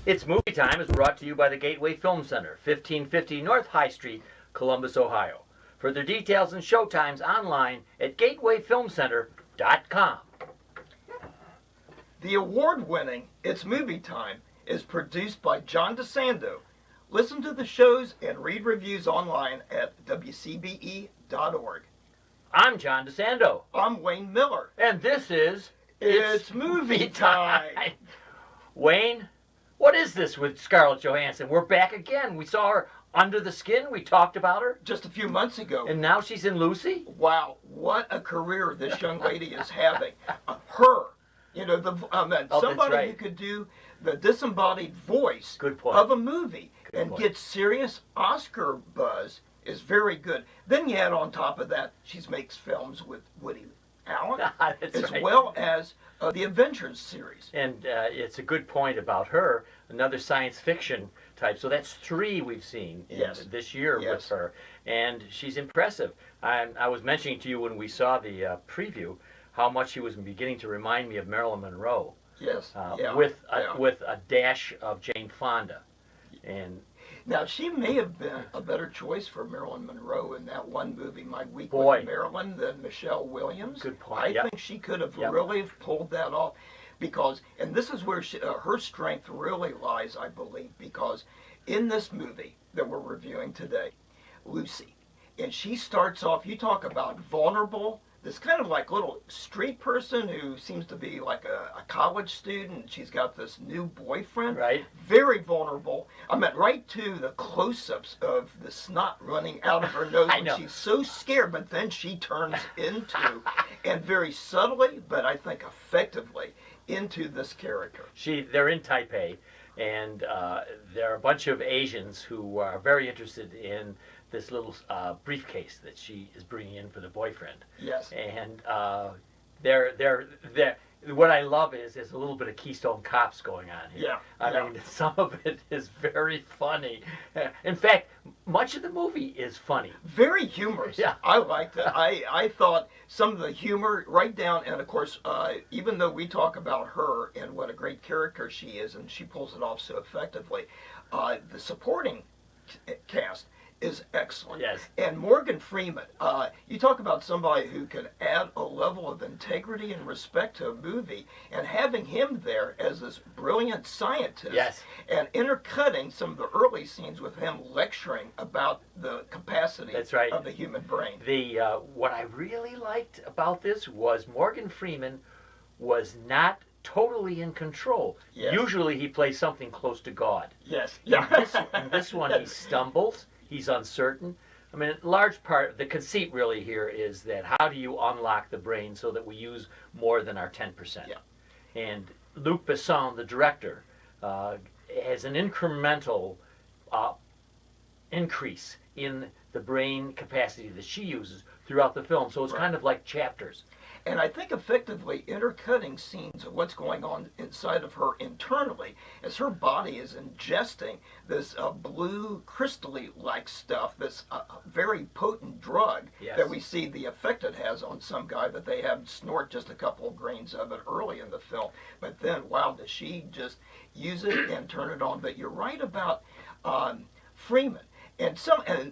It's Movie Time is brought to you by the Gateway Film Center, 1550 North High Street, Columbus, Ohio. Further details and showtimes online at gatewayfilmcenter.com. The award-winning It's Movie Time is produced by John DeSando. Listen to the shows and read reviews online at WCBE.org. I'm John DeSando. I'm Wayne Miller. And this is It's Movie Time. Wayne, what is this with Scarlett Johansson? We're back again. We saw her Under the Skin. We talked about her. Just a few months ago. And now she's in Lucy? Wow, what a career this young lady is having. Her. You know, somebody right. who could do the disembodied voice of a movie and get serious Oscar buzz is very good. Then you add on top of that, she makes films with Woody Allen, as well as the Avengers series. And it's a good point about her, another science fiction type. So that's 3 we've seen this year with her. And she's impressive. I was mentioning to you when we saw the preview how much she was beginning to remind me of Marilyn Monroe. Yes. With a dash of Jane Fonda. And now, she may have been a better choice for Marilyn Monroe in that one movie, My Week with Marilyn, than Michelle Williams. Good point. I think she could have really pulled that off because, and this is where her strength really lies, I believe, because in this movie that we're reviewing today, Lucy, and she starts off, you talk about vulnerable, this kind of like little street person who seems to be like a college student. She's got this new boyfriend. Right. Very vulnerable. I mean, right to the close-ups of the snot running out of her nose. I know. She's so scared, but then she turns into, and very subtly, but I think effectively, into this character. They're in Taipei, and there are a bunch of Asians who are very interested in this little briefcase that she is bringing in for the boyfriend. Yes. And they're what I love is there's a little bit of Keystone Cops going on here. Yeah. I mean, some of it is very funny. In fact, much of the movie is funny. Very humorous. Yeah. I liked it. I thought some of the humor right down, and of course, even though we talk about her and what a great character she is, and she pulls it off so effectively, the supporting cast is excellent. Yes. And Morgan Freeman, you talk about somebody who can add a level of integrity and respect to a movie, and having him there as this brilliant scientist, and intercutting some of the early scenes with him lecturing about the capacity of the human brain. What I really liked about this was Morgan Freeman was not totally in control. Yes. Usually he plays something close to God. Yes. In this one he stumbles. He's uncertain. I mean, large part, the conceit really here is that how do you unlock the brain so that we use more than our 10%? Yeah. And Luc Besson, the director, has an incremental increase in the brain capacity that she uses throughout the film. So it's kind of like chapters. And I think effectively intercutting scenes of what's going on inside of her internally as her body is ingesting this blue crystally-like stuff, this very potent drug that we see the effect it has on some guy that they have snort just a couple of grains of it early in the film. But then, wow, does she just use it and turn it on. But you're right about Freeman. And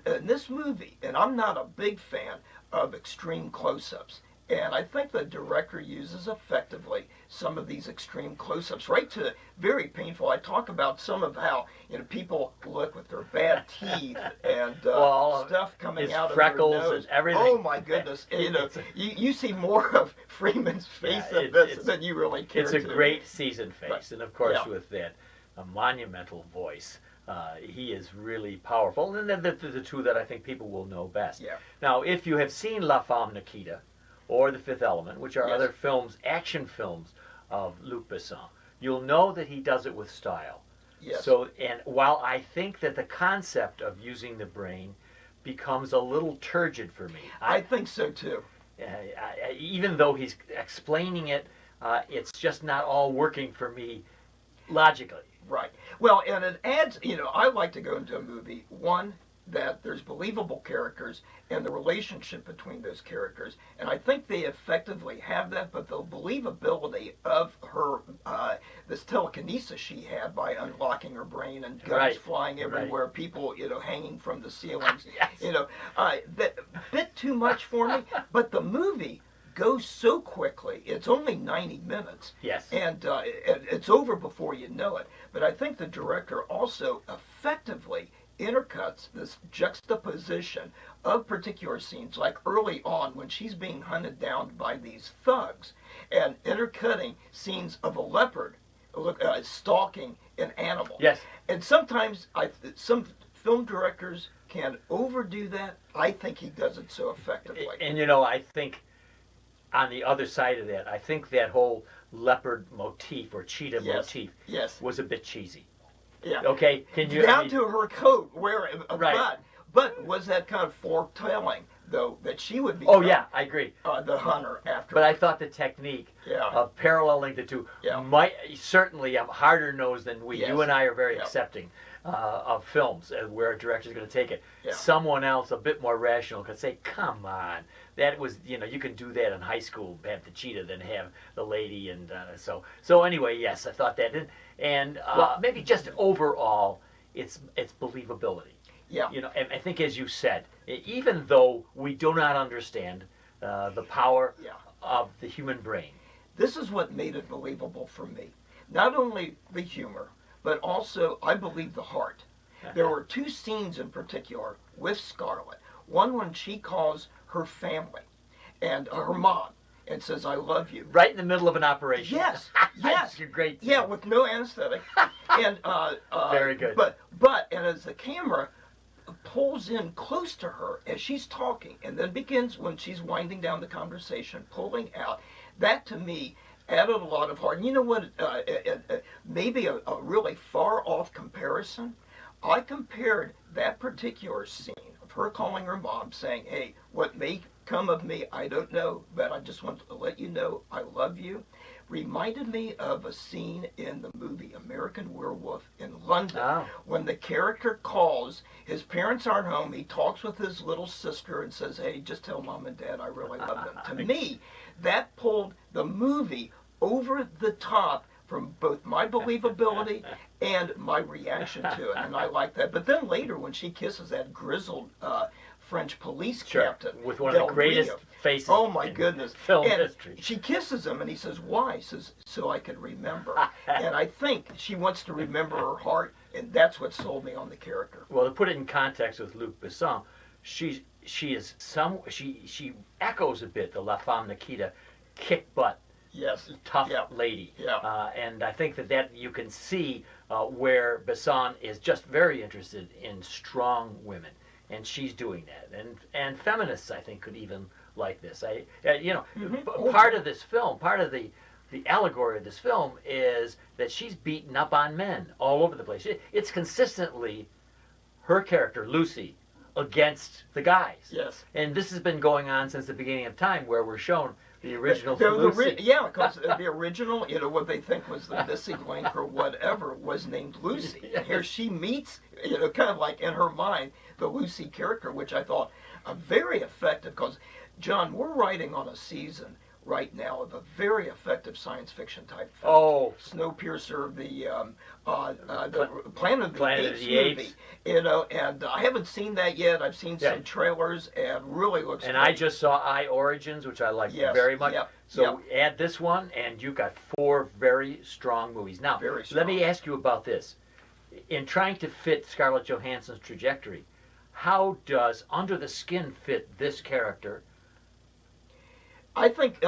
in this movie, and I'm not a big fan of extreme close-ups, and I think the director uses effectively some of these extreme close-ups, right to very painful. I talk about some of how people look with their bad teeth and stuff coming out of their nose. And everything. Oh my goodness! You see more of Freeman's face in this than you really care to. It's a great seasoned face, and of course with that monumental voice. He is really powerful, and then the 2 that I think people will know best. Yeah. Now, if you have seen La Femme Nikita or The Fifth Element, which are other films, action films of Luc Besson, you'll know that he does it with style. Yes. So, and while I think that the concept of using the brain becomes a little turgid for me, I think so too. Even though he's explaining it, it's just not all working for me logically. Right. Well, and it adds, I like to go into a movie, one, that there's believable characters and the relationship between those characters. And I think they effectively have that, but the believability of her, this telekinesis she had by unlocking her brain and guns flying everywhere, people, hanging from the ceilings, Yes. That bit too much for me. But the movie goes so quickly. It's only 90 minutes. Yes. And it's over before you know it. But I think the director also effectively intercuts this juxtaposition of particular scenes, like early on when she's being hunted down by these thugs, and intercutting scenes of a leopard stalking an animal. Yes. And sometimes some film directors can overdo that. I think he does it so effectively. And I think on the other side of that, I think that whole leopard motif or cheetah motif was a bit cheesy. Yeah. Okay. Down to her coat wearing a right. But was that kind of foretelling, though, that she would be? Oh yeah, I agree. The hunter after. But I thought the technique of paralleling the two might certainly harder nosed than we. You and I are very accepting of films where a director's going to take it. Yeah. Someone else a bit more rational could say, "Come on, that was you can do that in high school, have the cheetah, then have the lady," and so anyway, yes, I thought that, and maybe just overall, it's believability. Yeah. And I think, as you said, even though we do not understand the power of the human brain, this is what made it believable for me. Not only the humor, but also, I believe, the heart. There were two scenes in particular with Scarlett. One when she calls her family and her mom and says, "I love you." Right in the middle of an operation. Yes, yes. You're great. Yeah, with no anesthetic. And very good. And as the camera pulls in close to her as she's talking, and then begins when she's winding down the conversation, pulling out, that to me added a lot of heart. And you know what? Maybe a really far off comparison. I compared that particular scene of her calling her mom, saying, "Hey, what may come of me, I don't know, but I just want to let you know I love you," reminded me of a scene in the movie American Werewolf in London, when the character calls, his parents aren't home, he talks with his little sister and says, "Hey, just tell mom and dad I really love them." To me, that pulled the movie over the top from both my believability and my reaction to it, and I like that. But then later, when she kisses that grizzled French police captain with one of the greatest faces, oh my goodness, film history, she kisses him, and he says, "Why?" He says, "So I could remember." And I think she wants to remember her heart, and that's what sold me on the character. Well, to put it in context with Luc Besson, she echoes a bit the La Femme Nikita, kick butt. Yes. Tough lady. Yeah. And I think that you can see where Besson is just very interested in strong women, and she's doing that. And feminists, I think, could even like this. Part of this film, part of the allegory of this film is that she's beaten up on men all over the place. It's consistently her character, Lucy, against the guys. Yes. And this has been going on since the beginning of time, where we're shown the original Lucy. Because the original, what they think was the missing link or whatever, was named Lucy. Yes. Here she meets, kind of like in her mind, the Lucy character, which I thought very effective. Because, John, we're writing on a season right now of a very effective science fiction type film. Oh, Snowpiercer, the Planet of the Apes movie. And I haven't seen that yet. I've seen some trailers, and really looks and great. I just saw I Origins, which I like very much. So add this one, and you've got 4 very strong movies. Now, let me ask you about this. In trying to fit Scarlett Johansson's trajectory, how does Under the Skin fit this character? I think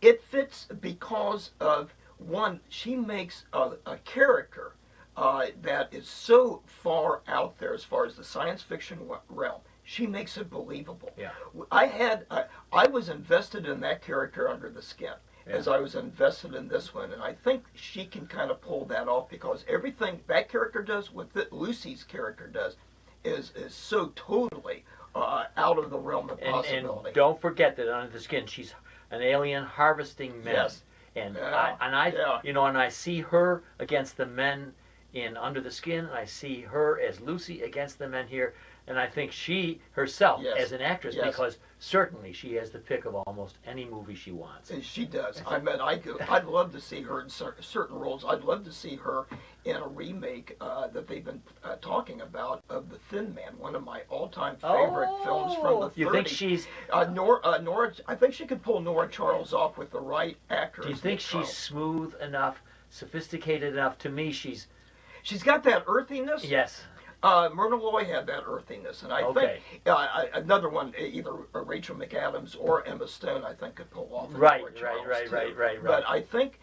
it fits because of, one, she makes a character that is so far out there as far as the science fiction realm. She makes it believable. Yeah. I was invested in that character Under the Skin as I was invested in this one, and I think she can kind of pull that off, because everything that character does, what Lucy's character does, is so totally out of the realm of possibility. And don't forget that Under the Skin, she's an alien harvesting men. Yes. And I see her against the men in Under the Skin, and I see her as Lucy against the men here. And I think she herself, Yes. as an actress, Yes. because certainly she has the pick of almost any movie she wants. She does. I mean, I'd love to see her in certain roles. I'd love to see her in a remake that they've been talking about of The Thin Man, one of my all-time favorite films from the 30s. You think she's... Nora, I think she could pull Nora Charles off with the right actor. Do you think she's smooth enough, sophisticated enough? To me, she's got that earthiness. Yes. Myrna Loy had that earthiness, and I think another one, either Rachel McAdams or Emma Stone, I think could pull off. Right. But I think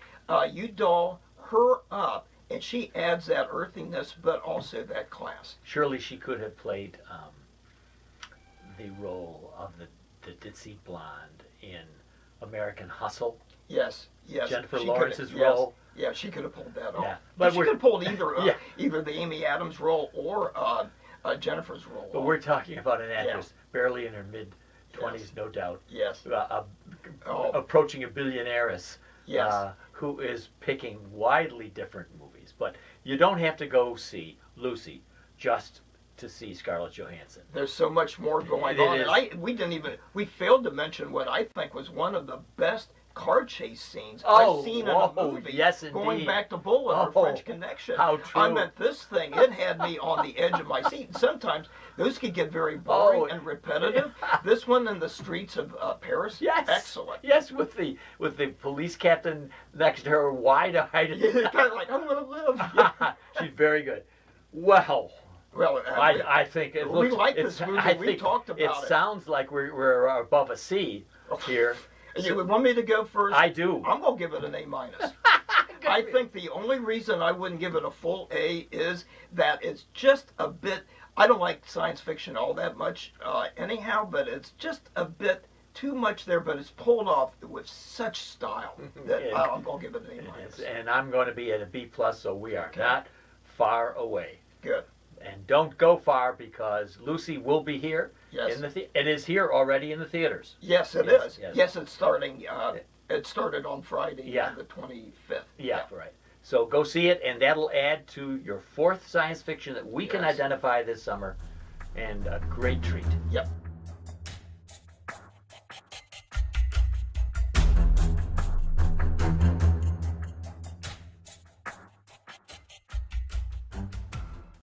you doll her up, and she adds that earthiness, but also that class. Surely she could have played the role of the ditzy blonde in American Hustle. Yes. Jennifer Lawrence's role. Yeah, she could have pulled that off. Yeah. But she could have pulled either the Amy Adams role or Jennifer's role. But we're talking about an actress barely in her mid-20s, no doubt. Yes. Approaching a billionaires. Yes. Who is picking widely different movies. But you don't have to go see Lucy just to see Scarlett Johansson. There's so much more going on. And we failed to mention what I think was one of the best car chase scenes I've seen in a movie. Yes, indeed. Going back to Bullet or French Connection. How true. I meant this thing, it had me on the edge of my seat. And sometimes those could get very boring and repetitive. This one in the streets of Paris, excellent. Yes, with the police captain next to her, wide-eyed. Yeah, kind of like, I'm going to live. She's very good. Well, I think it looks... We like this movie. We talked about it. It sounds like we're above a C here. You want me to go first? I do. I'm going to give it an A-. I think the only reason I wouldn't give it a full A is that it's just a bit... I don't like science fiction all that much anyhow, but it's just a bit too much there, but it's pulled off with such style that I'm going to give it an A-. And I'm going to be at a B+, so we are not far away. Good. And don't go far because Lucy will be here. Yes. It is here already in the theaters. Yes, it is. Yes, it's starting. It started on Friday, the 25th. Yeah, right. So go see it, and that'll add to your fourth science fiction that we can identify this summer, and a great treat. Yep.